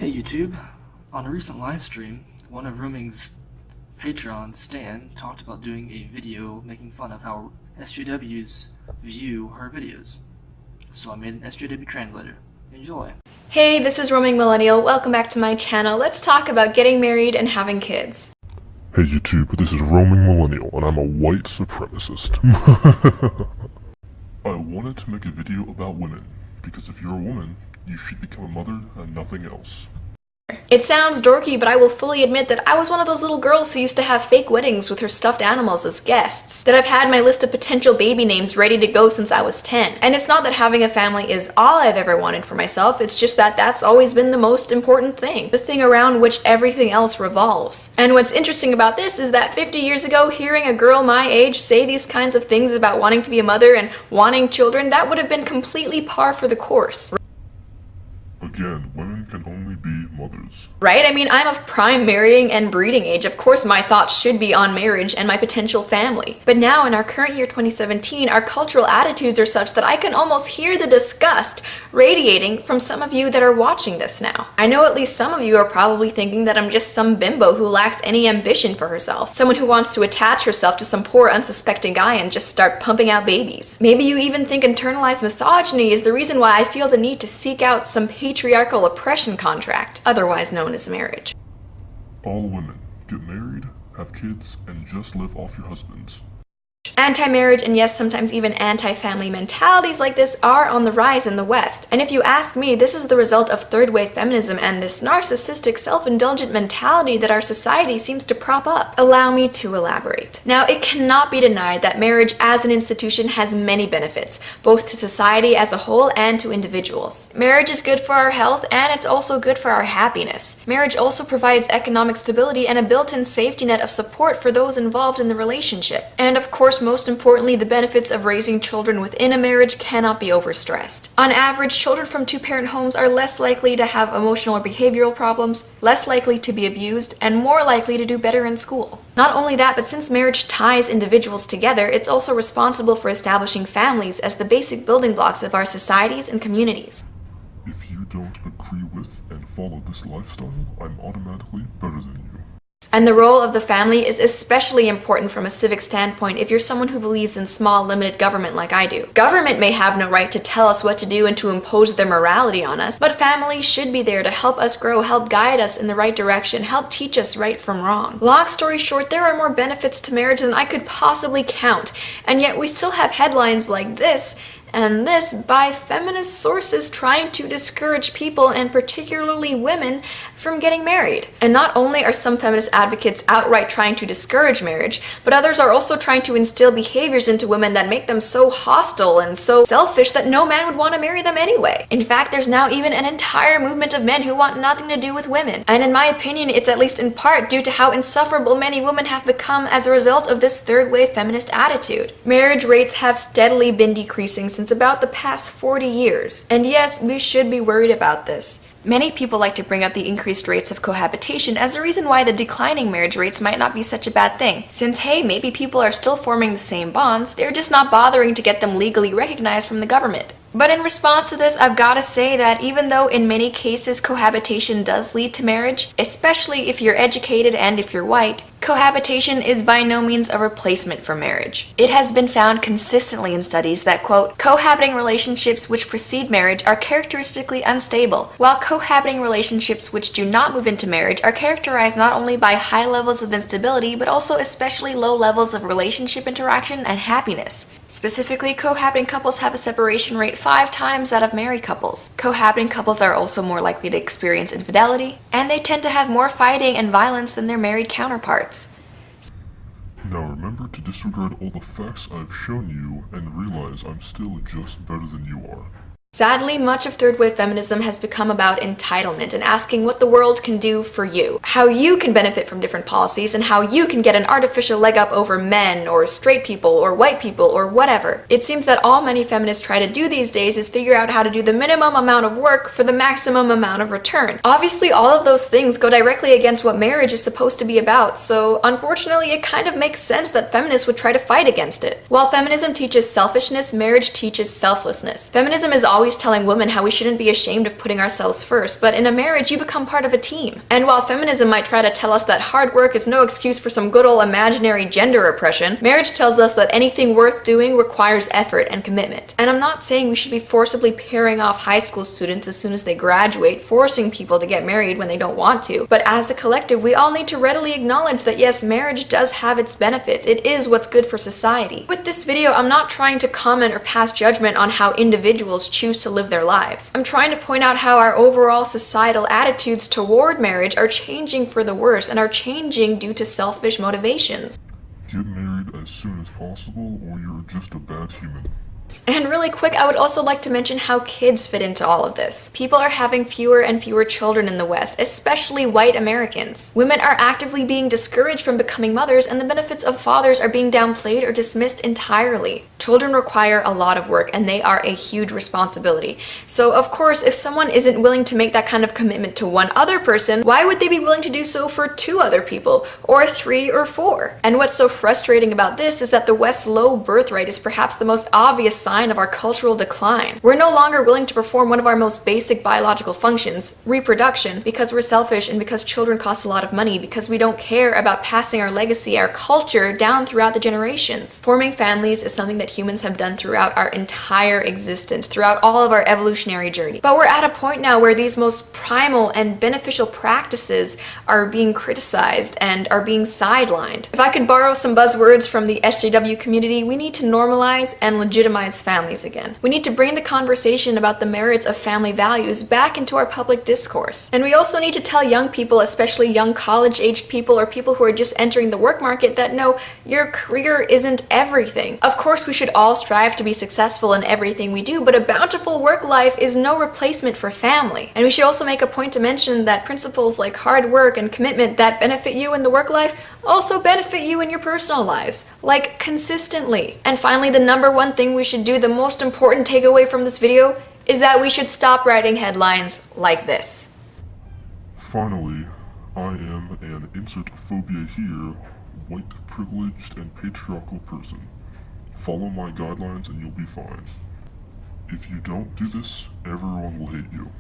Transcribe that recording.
Hey YouTube, on a recent live stream, one of Roaming's patrons, Stan, talked about doing a video making fun of how SJWs view her videos. So I made an SJW translator. Enjoy! Hey, this is Roaming Millennial. Welcome back to my channel. Let's talk about getting married and having kids. Hey YouTube, this is Roaming Millennial, and I'm a white supremacist. I wanted to make a video about women, because if you're a woman, you should become a mother and nothing else. It sounds dorky, but I will fully admit that I was one of those little girls who used to have fake weddings with her stuffed animals as guests. That I've had my list of potential baby names ready to go since I was 10. And it's not that having a family is all I've ever wanted for myself, it's just that that's always been the most important thing. The thing around which everything else revolves. And what's interesting about this is that 50 years ago, hearing a girl my age say these kinds of things about wanting to be a mother and wanting children, that would have been completely par for the course. Again, women can only be mothers. Right? I mean, I'm of prime marrying and breeding age. Of course, my thoughts should be on marriage and my potential family. But now, in our current year 2017, our cultural attitudes are such that I can almost hear the disgust radiating from some of you that are watching this now. I know at least some of you are probably thinking that I'm just some bimbo who lacks any ambition for herself. Someone who wants to attach herself to some poor unsuspecting guy and just start pumping out babies. Maybe you even think internalized misogyny is the reason why I feel the need to seek out some patriarchal oppression contract, otherwise known as marriage. All women get married, have kids, and just live off your husbands. Anti-marriage and yes, sometimes even anti-family mentalities like this are on the rise in the West. And if you ask me, this is the result of third-wave feminism and this narcissistic, self-indulgent mentality that our society seems to prop up. Allow me to elaborate. Now, it cannot be denied that marriage as an institution has many benefits, both to society as a whole and to individuals. Marriage is good for our health and it's also good for our happiness. Marriage also provides economic stability and a built-in safety net of support for those involved in the relationship. And of course, most importantly, the benefits of raising children within a marriage cannot be overstressed. On average, children from two-parent homes are less likely to have emotional or behavioral problems, less likely to be abused, and more likely to do better in school. Not only that, but since marriage ties individuals together, it's also responsible for establishing families as the basic building blocks of our societies and communities. If you don't agree with and follow this lifestyle, I'm automatically better than you. And the role of the family is especially important from a civic standpoint if you're someone who believes in small, limited government like I do. Government may have no right to tell us what to do and to impose their morality on us, but families should be there to help us grow, help guide us in the right direction, help teach us right from wrong. Long story short, there are more benefits to marriage than I could possibly count, and yet we still have headlines like this and this by feminist sources trying to discourage people, and particularly women, from getting married. And not only are some feminist advocates outright trying to discourage marriage, but others are also trying to instill behaviors into women that make them so hostile and so selfish that no man would want to marry them anyway. In fact, there's now even an entire movement of men who want nothing to do with women. And in my opinion, it's at least in part due to how insufferable many women have become as a result of this third-wave feminist attitude. Marriage rates have steadily been decreasing since about the past 40 years. And yes, we should be worried about this. Many people like to bring up the increased rates of cohabitation as a reason why the declining marriage rates might not be such a bad thing. Since hey, maybe people are still forming the same bonds, they're just not bothering to get them legally recognized from the government. But in response to this, I've got to say that even though in many cases cohabitation does lead to marriage, especially if you're educated and if you're white, cohabitation is by no means a replacement for marriage. It has been found consistently in studies that, quote, cohabiting relationships which precede marriage are characteristically unstable, while cohabiting relationships which do not move into marriage are characterized not only by high levels of instability, but also especially low levels of relationship interaction and happiness. Specifically, cohabiting couples have a separation rate 5 times that of married couples. Cohabiting couples are also more likely to experience infidelity, and they tend to have more fighting and violence than their married counterparts. Now remember to disregard all the facts I've shown you and realize I'm still just better than you are. Sadly, much of third-wave feminism has become about entitlement and asking what the world can do for you, how you can benefit from different policies, and how you can get an artificial leg up over men, or straight people, or white people, or whatever. It seems that all many feminists try to do these days is figure out how to do the minimum amount of work for the maximum amount of return. Obviously, all of those things go directly against what marriage is supposed to be about, so unfortunately, it kind of makes sense that feminists would try to fight against it. While feminism teaches selfishness, marriage teaches selflessness. Feminism is always always telling women how we shouldn't be ashamed of putting ourselves first, but in a marriage you become part of a team. And while feminism might try to tell us that hard work is no excuse for some good old imaginary gender oppression, marriage tells us that anything worth doing requires effort and commitment. And I'm not saying we should be forcibly pairing off high school students as soon as they graduate, forcing people to get married when they don't want to, but as a collective we all need to readily acknowledge that yes, marriage does have its benefits. It is what's good for society. With this video, I'm not trying to comment or pass judgment on how individuals choose to live their lives. I'm trying to point out how our overall societal attitudes toward marriage are changing for the worse and are changing due to selfish motivations. Get married as soon as possible or you're just a bad human. And really quick, I would also like to mention how kids fit into all of this. People are having fewer and fewer children in the West, especially white Americans. Women are actively being discouraged from becoming mothers, and the benefits of fathers are being downplayed or dismissed entirely. Children require a lot of work, and they are a huge responsibility. So of course, if someone isn't willing to make that kind of commitment to one other person, why would they be willing to do so for 2 other people, or 3 or 4? And what's so frustrating about this is that the West's low birth rate is perhaps the most obvious sign of our cultural decline. We're no longer willing to perform one of our most basic biological functions, reproduction, because we're selfish and because children cost a lot of money, because we don't care about passing our legacy, our culture, down throughout the generations. Forming families is something that humans have done throughout our entire existence, throughout all of our evolutionary journey. But we're at a point now where these most primal and beneficial practices are being criticized and are being sidelined. If I could borrow some buzzwords from the SJW community, we need to normalize and legitimize families again. We need to bring the conversation about the merits of family values back into our public discourse. And we also need to tell young people, especially young college-aged people or people who are just entering the work market, that no, your career isn't everything. Of course, we should all strive to be successful in everything we do, but a bountiful work life is no replacement for family. And we should also make a point to mention that principles like hard work and commitment that benefit you in the work life also benefit you in your personal lives, like consistently. And finally, the number one thing we should do, the most important takeaway from this video, is that we should stop writing headlines like this. Finally, I am an insert phobia here, white, privileged, and patriarchal person. Follow my guidelines and you'll be fine. If you don't do this, everyone will hate you.